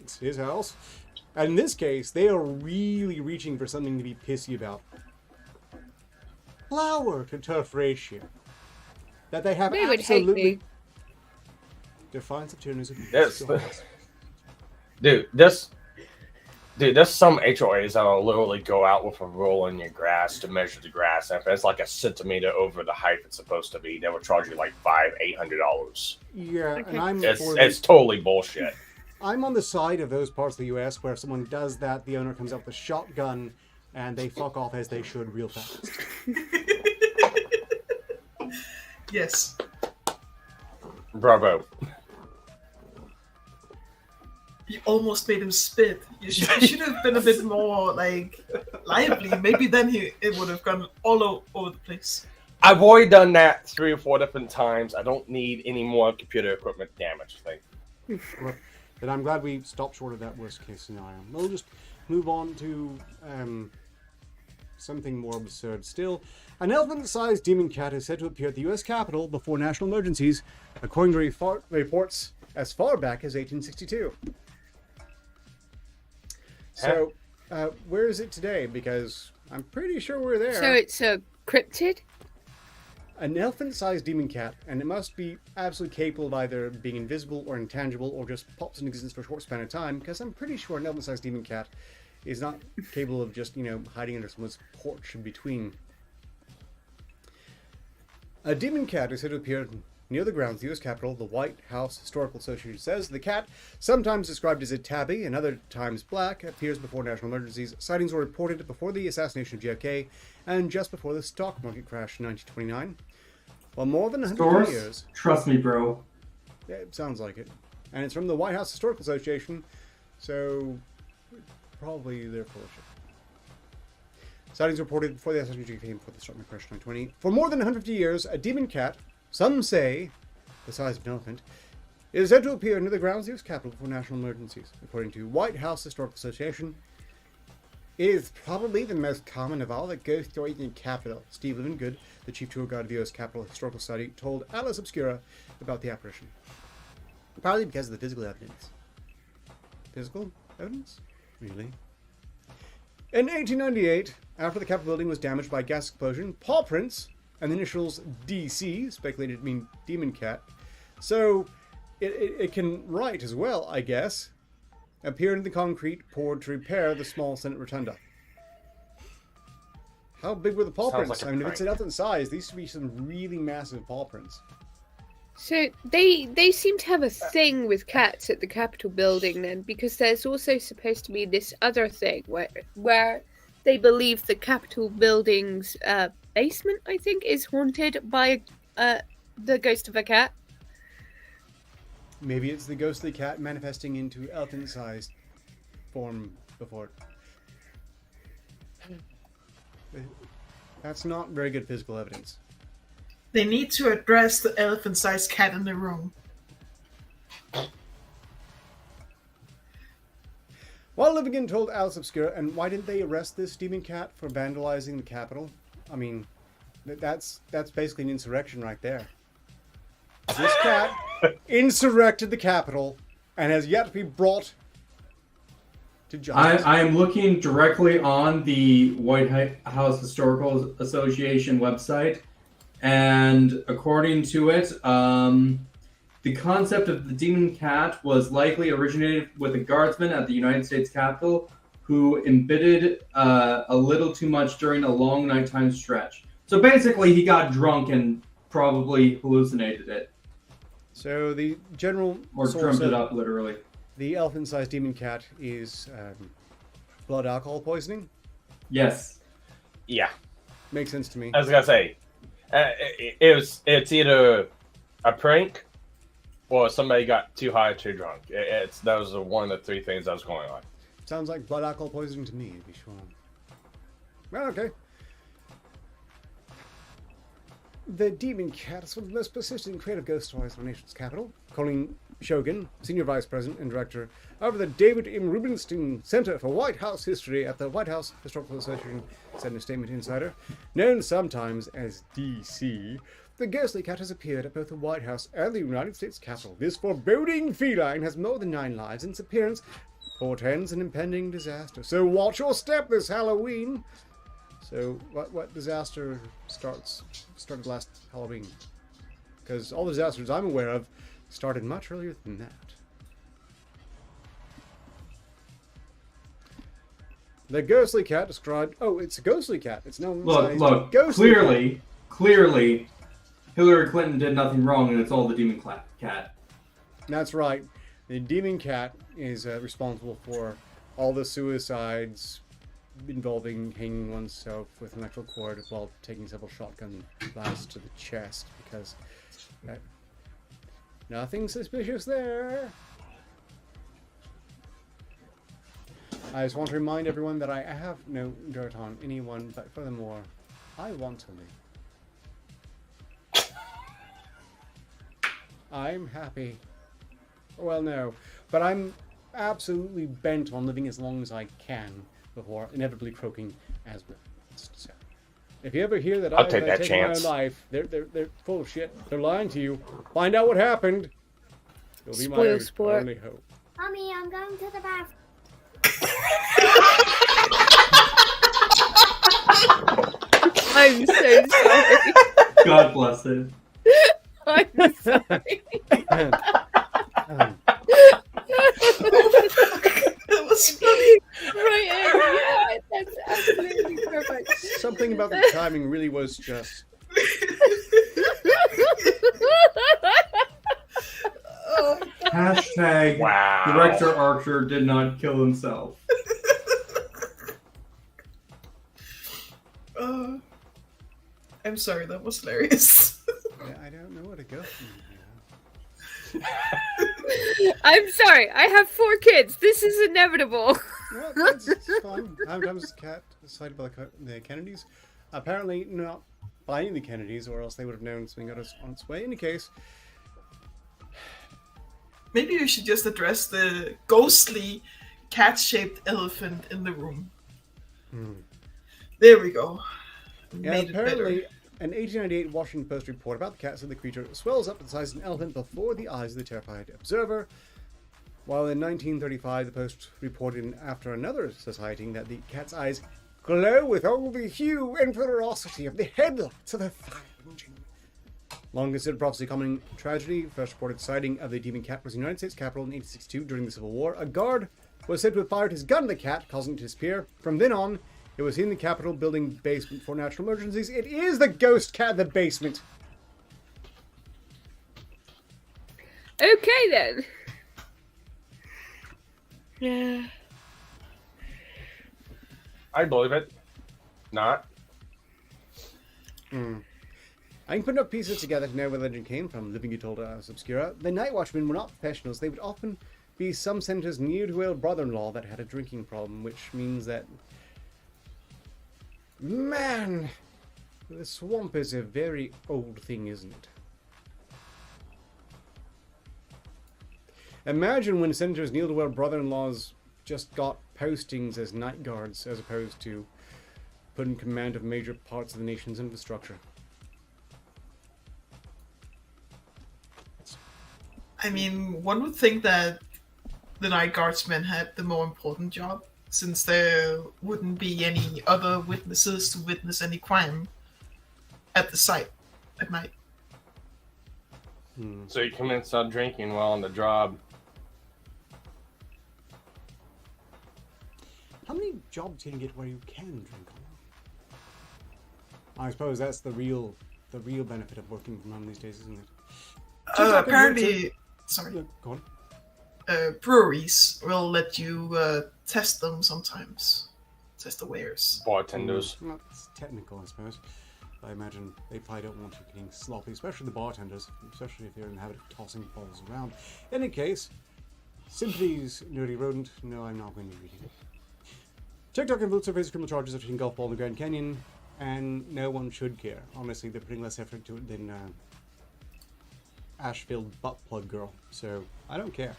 It's his house. And in this case, they are really reaching for something to be pissy about. Flower to turf ratio. That they have They would hate absolutely me. defines the tuners of Yes. There's some HOAs that'll literally go out with a roll in your grass to measure the grass. And if it's like a centimeter over the height it's supposed to be, they will charge you like $800. Yeah, Okay. and I'm It's totally bullshit. I'm on the side of those parts of the US where if someone does that, the owner comes up with a shotgun and they fuck off as they should real fast. Yes. Bravo. You almost made him spit. You should have been a bit more, like, lively. Maybe then it would have gone all over the place. I've already done that 3 or 4 different times. I don't need any more computer equipment damage thing. Well, then I'm glad we stopped short of that worst case scenario. We'll just move on to something more absurd still. An elephant-sized demon cat is said to appear at the U.S. Capitol before national emergencies, according to reports as far back as 1862. So, where is it today? Because I'm pretty sure we're there. So it's a cryptid? An elephant-sized demon cat, and it must be absolutely capable of either being invisible or intangible, or just pops into existence for a short span of time, because I'm pretty sure an elephant-sized demon cat is not capable of just, hiding under someone's porch in between. A demon cat is said to appear near the grounds of the U.S. Capitol. The White House Historical Association says the cat, sometimes described as a tabby and other times black, appears before national emergencies. Sightings were reported before the assassination of JFK and just before the stock market crash in 1929. Well, more than 100 Source? years. Trust me, bro. Yeah, it sounds like it. And it's from the White House Historical Association, so probably they're full of shit. Sightings reported before the assassination came before the stock market crash in 2020. For more than 150 years, a demon cat, some say the size of an elephant, is said to appear near the grounds of the U.S. Capitol before national emergencies. According to White House Historical Association, it is probably the most common of all the ghost stories in the Capitol. Steve Livingood, the chief tour guide of the U.S. Capitol Historical Society, told Atlas Obscura about the apparition. Probably because of the physical evidence. Physical evidence? Really? In 1898, after the Capitol building was damaged by a gas explosion, paw prints and the initials DC, speculated to mean demon cat, so it can write as well, I guess, appeared in the concrete poured to repair the small Senate rotunda. How big were the paw Sounds prints? like a I mean, if it's an prank. elephant size, these should be some really massive paw prints. So they seem to have a thing with cats at the Capitol building then, because there's also supposed to be this other thing where they believe the Capitol building's basement, I think, is haunted by the ghost of a cat. Maybe it's the ghostly cat manifesting into elephant-sized form before. That's not very good physical evidence. They need to address the elephant-sized cat in the room. While Livigan told Alice Obscura, and why didn't they arrest this demon cat for vandalizing the Capitol? I mean, that's basically an insurrection right there. This cat insurrected the Capitol and has yet to be brought to justice. I am looking directly on the White House Historical Association website, and according to it, the concept of the demon cat was likely originated with a guardsman at the United States Capitol who embitted a little too much during a long nighttime stretch. So basically, he got drunk and probably hallucinated it. So the general Or source dreamt it of up, literally. the elephant-sized demon cat is blood alcohol poisoning. Yes. Yeah, Makes sense to me. I was gonna say, it's either a prank or somebody got too high or too drunk. That was one of the three things that was going on. Sounds like blood alcohol poisoning to me, to be sure. Well, okay. The Demon Cat is one of the most persistent and creative ghost stories in our nation's capital. Colleen Shogan, Senior Vice President and Director of the David M. Rubenstein Center for White House History at the White House Historical Association, said in a statement to Insider. Known sometimes as DC, the ghostly cat has appeared at both the White House and the United States Capitol. This foreboding feline has more than 9 lives, and its appearance portends an impending disaster. So watch your step this Halloween. So what disaster started last Halloween? Because all the disasters I'm aware of started much earlier than that. The ghostly cat described... Oh, it's a ghostly cat. It's known as Look, ghostly clearly, Hillary Clinton did nothing wrong, and it's all the demon cat. That's right. The demon cat is responsible for all the suicides involving hanging oneself with an electrical cord while taking several shotgun blasts to the chest, because nothing suspicious there. I just want to remind everyone that I have no dirt on anyone, but furthermore, I want to live. I'm happy. Well, no, but I'm absolutely bent on living as long as I can before inevitably croaking as well. So, if you ever hear that I've take that taken my chance. own life, they're full of shit. They're lying to you. Find out what happened. You'll be my Sport. only hope. Mommy, I'm going to the bathroom. I'm so sorry. God bless it. I'm sorry. That was funny. Right, yeah, that's absolutely perfect. Something about the timing really was just... Hashtag Wow. Director Arketer did not kill himself. I'm sorry, that was hilarious. I don't know where to go from here. I'm sorry, I have 4 kids. This is inevitable. Well, it's fine. Sometimes this cat is cited by the Kennedys. Apparently not by the Kennedys, or else they would have known something got us on its way. In any case, Maybe we should just address the ghostly cat-shaped elephant in the room. There we go. yeah, Made it better. apparently an 1898 Washington Post report about the cat said the creature swells up to the size of an elephant before the eyes of the terrified observer. While in 1935, the Post reported after another sighting that the cat's eyes glow with all the hue and ferocity of the headlights of a fire engine. Long considered prophecy coming tragedy, first reported sighting of the demon cat was the United States Capitol in 1862 during the Civil War. A guard was said to have fired his gun at the cat, causing it to disappear. From then on, it was in the Capitol building basement for natural emergencies. It is the ghost cat in the basement. Okay then. Yeah. I believe it. Not. I can put enough pieces together to know where the legend came from, living you told us Obscura. The Night Watchmen were not professionals. They would often be some senator's near-to-well brother-in-law that had a drinking problem, which means that... Man! The swamp is a very old thing, isn't it? Imagine when senators' near-to-well brother-in-laws just got postings as night guards as opposed to put in command of major parts of the nation's infrastructure. I mean, one would think that the night guardsmen had the more important job, since there wouldn't be any other witnesses to witness any crime at the site at night. So you come in and start drinking while on the job. How many jobs can you get where you can drink on? I suppose that's the real benefit of working from home these days, isn't it? Apparently, sorry, Yeah, go on. breweries will let you test them sometimes. Test the wares. Bartenders. Well, it's technical, I suppose. I imagine they probably don't want you getting sloppy, especially the bartenders, especially if you're in the habit of tossing bottles around. In any case, sympathies, nerdy rodent. No, I'm not going to be reading it. TikTok and Votes face criminal charges of shooting golf ball in the Grand Canyon, and no one should care. Honestly, they're putting less effort into it than Ashfield butt plug girl, so I don't care.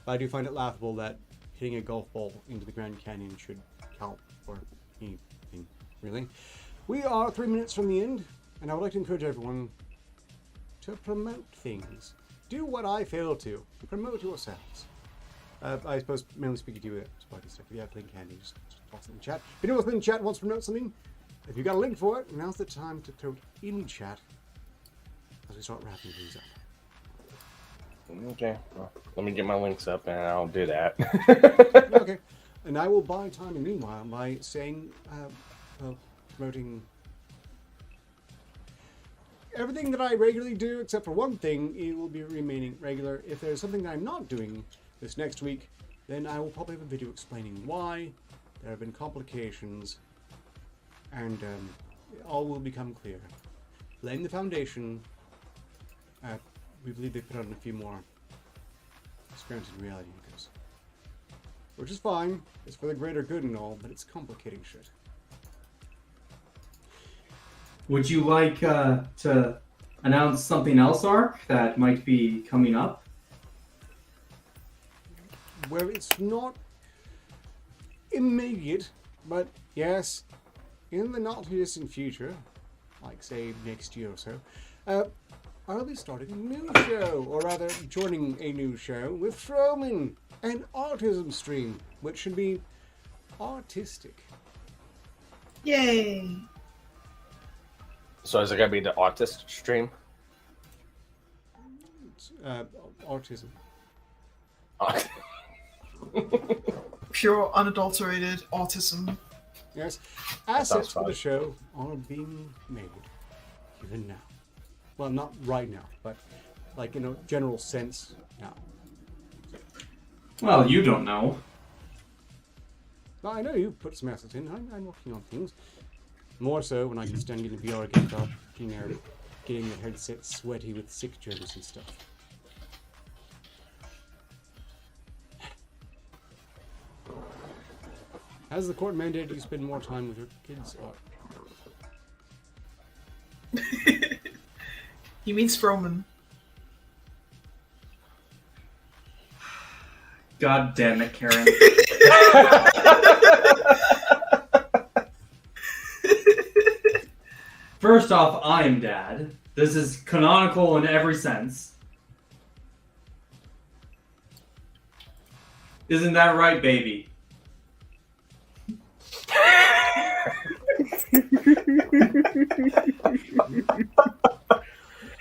But I do find it laughable that hitting a golf ball into the Grand Canyon should count for anything, really. We are 3 minutes from the end, and I would like to encourage everyone to promote things. Do what I fail to. Promote yourselves. I suppose mainly speaking to you, spiky stuff. If you have link handy, just toss it in chat. If anyone in chat wants to promote something, if you got a link for it, now's the time to throw it in chat as we start wrapping things up. Okay, well, let me get my links up and I'll do that. Okay, and I will buy time in meanwhile by saying, promoting everything that I regularly do, except for one thing. It will be remaining regular. If there's something I'm not doing this next week, then I will probably have a video explaining why. There have been complications, and all will become clear. Laying the foundation, we believe they put on a few more experiments in reality, because, which is fine. It's for the greater good and all, but it's complicating shit. Would you like to announce something else, Ark, that might be coming up? Well, it's not immediate, but yes, in the not too distant future, like say next year or so, I'll be starting a new show, or rather joining a new show with Froman, an autism stream, which should be artistic. Yay! So is it gonna be the artist stream? Autism. Pure, unadulterated autism. Yes, sounds assets for fun. the show are being made, even now. Well, not right now, but like in a general sense now. Well, you don't know. Well, I know you put some assets in. I'm working on things. More so when I can stand in the VR again without getting the headset sweaty with sick germs and stuff. Has the court mandated you spend more time with your kids? He means Froman. God damn it, Karen. First off, I'm Dad. This is canonical in every sense. Isn't that right, baby?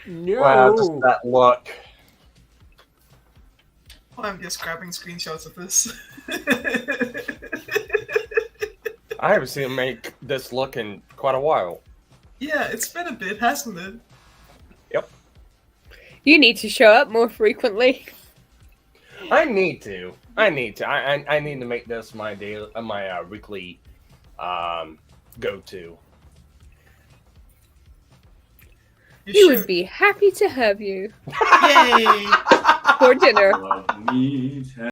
No. Wow, just that look. I'm just grabbing screenshots of this. I haven't seen him make this look in quite a while. Yeah, it's been a bit, hasn't it? Yep. You need to show up more frequently. I need to. I need to make this my daily, my weekly go-to. He would be happy to have you Yay! for dinner. Love me